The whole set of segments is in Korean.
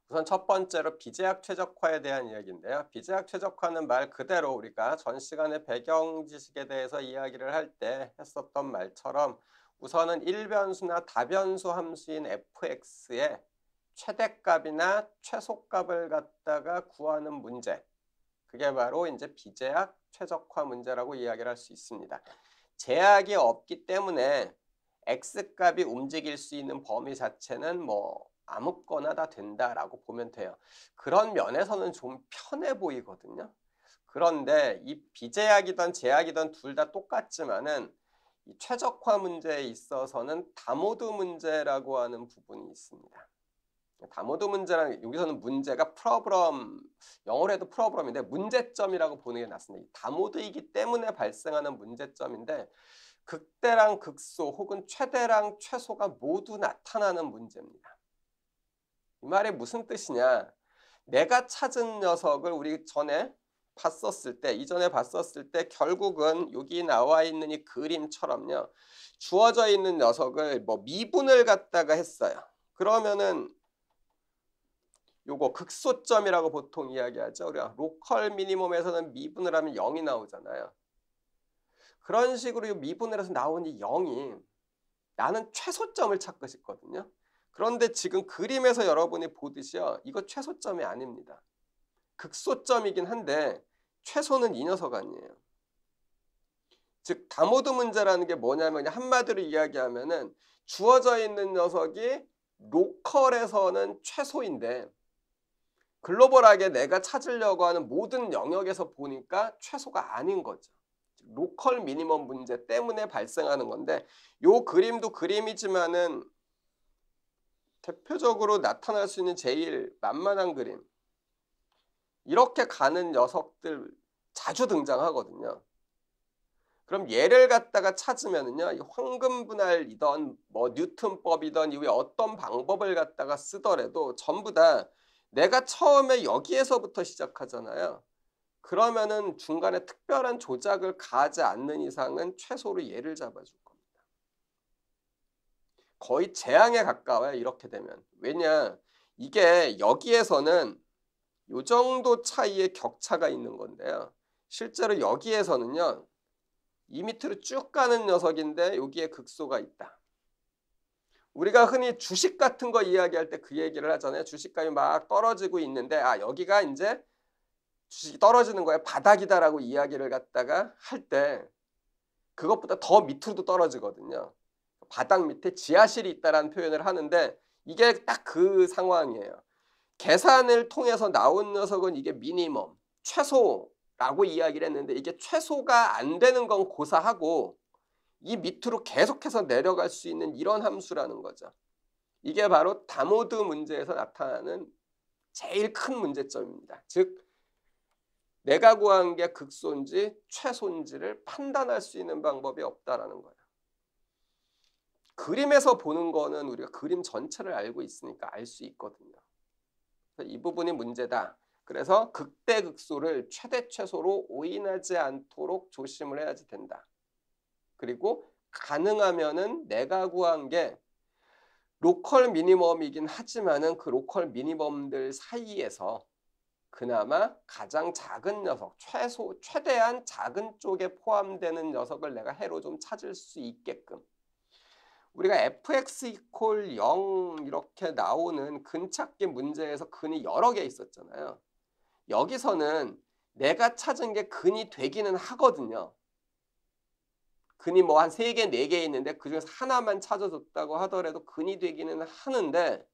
우선 첫 번째로 비제약 최적화에 대한 이야기인데요. 비제약 최적화는 말 그대로 우리가 전 시간에 배경 지식에 대해서 이야기를 할 때 했었던 말처럼 우선은 일변수나 다변수 함수인 fx의 최대값이나 최소값을 갖다가 구하는 문제. 그게 바로 이제 비제약 최적화 문제라고 이야기를 할 수 있습니다. 제약이 없기 때문에 x값이 움직일 수 있는 범위 자체는 뭐 아무거나 다 된다라고 보면 돼요. 그런 면에서는 좀 편해 보이거든요. 그런데 이 비제약이든 제약이든 둘 다 똑같지만은 이 최적화 문제에 있어서는 다모드 문제라고 하는 부분이 있습니다. 다모드 문제라는 여기서는 문제가 프로블럼, 영어로 해도 프로블럼인데 문제점이라고 보는 게 낫습니다. 다모드이기 때문에 발생하는 문제점인데 극대랑 극소 혹은 최대랑 최소가 모두 나타나는 문제입니다. 이 말이 무슨 뜻이냐? 내가 찾은 녀석을 우리 이전에 봤었을 때 결국은 여기 나와 있는 이 그림처럼요. 주어져 있는 녀석을 뭐 미분을 갖다가 했어요. 그러면은 요거 극소점이라고 보통 이야기하죠. 우리가 로컬 미니멈에서는 미분을 하면 0이 나오잖아요. 그런 식으로 이 미분을 해서 나온 이 0이 나는 최소점을 찾고 싶거든요. 그런데 지금 그림에서 여러분이 보듯이요. 이거 최소점이 아닙니다. 극소점이긴 한데 최소는 이 녀석 아니에요. 즉 다모드 문제라는 게 뭐냐면 한마디로 이야기하면은 주어져 있는 녀석이 로컬에서는 최소인데 글로벌하게 내가 찾으려고 하는 모든 영역에서 보니까 최소가 아닌 거죠. 로컬 미니멈 문제 때문에 발생하는 건데 요 그림도 그림이지만은 대표적으로 나타날 수 있는 제일 만만한 그림. 이렇게 가는 녀석들 자주 등장하거든요. 그럼 얘를 갖다가 찾으면은요, 이 황금 분할이던 뭐 뉴턴법이던 이후에 어떤 방법을 갖다가 쓰더라도 전부 다 내가 처음에 여기에서부터 시작하잖아요. 그러면은 중간에 특별한 조작을 가하지 않는 이상은 최소로 얘를 잡아줄 겁니다. 거의 재앙에 가까워요. 이렇게 되면. 왜냐? 이게 여기에서는 요 정도 차이의 격차가 있는 건데요. 실제로 여기에서는요. 이 밑으로 쭉 가는 녀석인데 여기에 극소가 있다. 우리가 흔히 주식 같은 거 이야기할 때 그 얘기를 하잖아요. 주식값이 막 떨어지고 있는데 여기가 이제 주식이 떨어지는 거에 바닥이다라고 이야기를 갖다가 할 때 그것보다 더 밑으로도 떨어지거든요. 바닥 밑에 지하실이 있다라는 표현을 하는데 이게 딱 그 상황이에요. 계산을 통해서 나온 녀석은 이게 미니멈, 최소라고 이야기를 했는데 이게 최소가 안 되는 건 고사하고 이 밑으로 계속해서 내려갈 수 있는 이런 함수라는 거죠. 이게 바로 다모드 문제에서 나타나는 제일 큰 문제점입니다. 즉 내가 구한 게 극소인지 최소인지를 판단할 수 있는 방법이 없다라는 거예요. 그림에서 보는 거는 우리가 그림 전체를 알고 있으니까 알 수 있거든요. 이 부분이 문제다. 그래서 극대극소를 최대 최소로 오인하지 않도록 조심을 해야지 된다. 그리고 가능하면은 내가 구한 게 로컬 미니멈이긴 하지만은 그 로컬 미니멈들 사이에서 그나마 가장 작은 녀석, 최대한 작은 쪽에 포함되는 녀석을 내가 해로 좀 찾을 수 있게끔 우리가 fx 이퀄 0 이렇게 나오는 근찾기 문제에서 근이 여러 개 있었잖아요. 여기서는 내가 찾은 게 근이 되기는 하거든요. 근이 뭐 한 3개, 4개 있는데 그중에서 하나만 찾아줬다고 하더라도 근이 되기는 하는데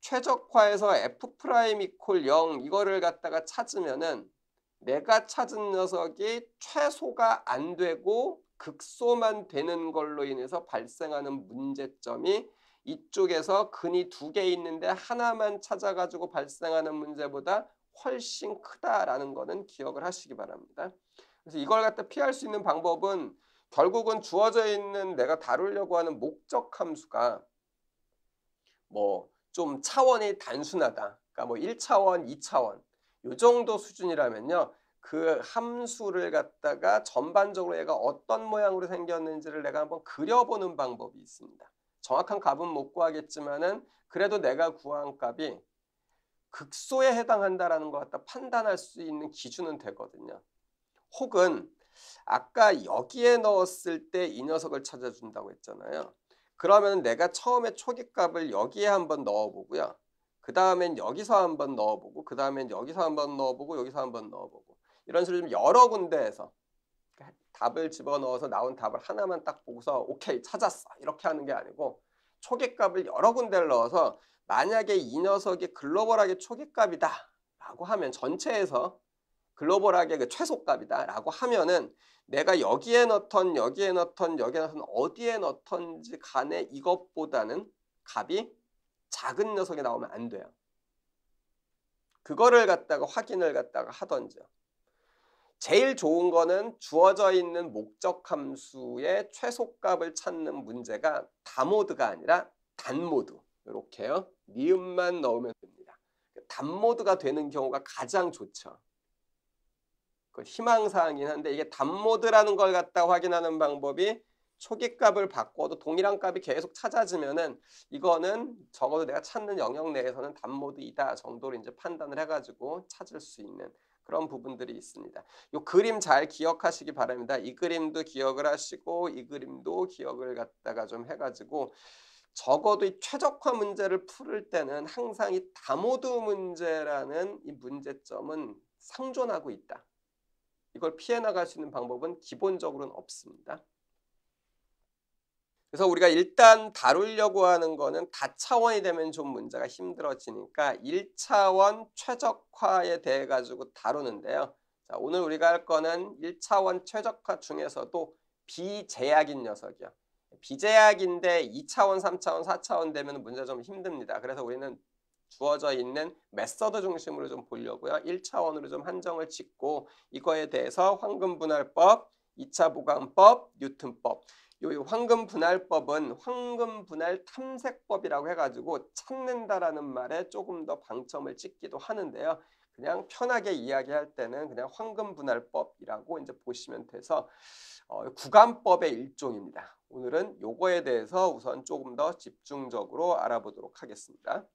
최적화해서 f 프라임 이퀄 0 이거를 갖다가 찾으면은 내가 찾은 녀석이 최소가 안 되고 극소만 되는 걸로 인해서 발생하는 문제점이 이쪽에서 근이 2개 있는데 하나만 찾아가지고 발생하는 문제보다 훨씬 크다라는 거는 기억을 하시기 바랍니다. 그래서 이걸 갖다 피할 수 있는 방법은 결국은 주어져 있는 내가 다루려고 하는 목적 함수가 뭐 좀 차원이 단순하다. 그러니까 뭐 1차원, 2차원 요 정도 수준이라면요. 그 함수를 갖다가 전반적으로 얘가 어떤 모양으로 생겼는지를 내가 한번 그려보는 방법이 있습니다. 정확한 값은 못 구하겠지만은 그래도 내가 구한 값이 극소에 해당한다라는 것 갖다 판단할 수 있는 기준은 되거든요. 혹은 아까 여기에 넣었을 때 이 녀석을 찾아준다고 했잖아요. 그러면 내가 처음에 초기값을 여기에 한번 넣어보고요. 그 다음엔 여기서 한번 넣어보고, 그 다음엔 여기서 한번 넣어보고, 여기서 한번 넣어보고, 이런 식으로 좀 여러 군데에서 답을 집어넣어서 나온 답을 하나만 딱 보고서 오케이 찾았어 이렇게 하는 게 아니고, 초기값을 여러 군데를 넣어서 만약에 이 녀석이 글로벌하게 초기값이다 라고 하면, 전체에서 글로벌하게 그 최소값이다 라고 하면은 내가 여기에 넣던 여기에 넣던 여기에 넣던 어디에 넣던지 간에 이것보다는 값이 작은 녀석이 나오면 안 돼요. 그거를 갖다가 확인을 갖다가 하던지요. 제일 좋은 거는 주어져 있는 목적 함수의 최소값을 찾는 문제가 다모드가 아니라 단모드. 이렇게요. 니은만 넣으면 됩니다. 단모드가 되는 경우가 가장 좋죠. 그 희망사항이긴 한데, 이게 단모드라는 걸 갖다 확인하는 방법이 초기값을 바꿔도 동일한 값이 계속 찾아지면은 이거는 적어도 내가 찾는 영역 내에서는 단모드이다 정도로 이제 판단을 해가지고 찾을 수 있는 그런 부분들이 있습니다. 이 그림 잘 기억하시기 바랍니다. 이 그림도 기억을 하시고 이 그림도 기억을 갖다가 좀 해가지고 적어도 이 최적화 문제를 풀을 때는 항상 이 다모드 문제라는 이 문제점은 상존하고 있다. 이걸 피해 나갈 수 있는 방법은 기본적으로는 없습니다. 그래서 우리가 일단 다루려고 하는 거는 다차원이 되면 좀 문제가 힘들어지니까 1차원 최적화에 대해 가지고 다루는데요. 자, 오늘 우리가 할 거는 1차원 최적화 중에서도 비제약인 녀석이요. 비제약인데 2차원, 3차원, 4차원 되면 문제가 좀 힘듭니다. 그래서 우리는 주어져 있는 메서드 중심으로 좀 보려고요. 1차원으로 좀 한정을 짓고 이거에 대해서 황금분할법, 2차 보강법, 뉴턴법. 요 황금분할법은 황금분할 탐색법이라고 해가지고 찾는다라는 말에 조금 더 방점을 찍기도 하는데요. 그냥 편하게 이야기할 때는 그냥 황금분할법이라고 이제 보시면 돼서 구간법의 일종입니다. 오늘은 요거에 대해서 우선 조금 더 집중적으로 알아보도록 하겠습니다.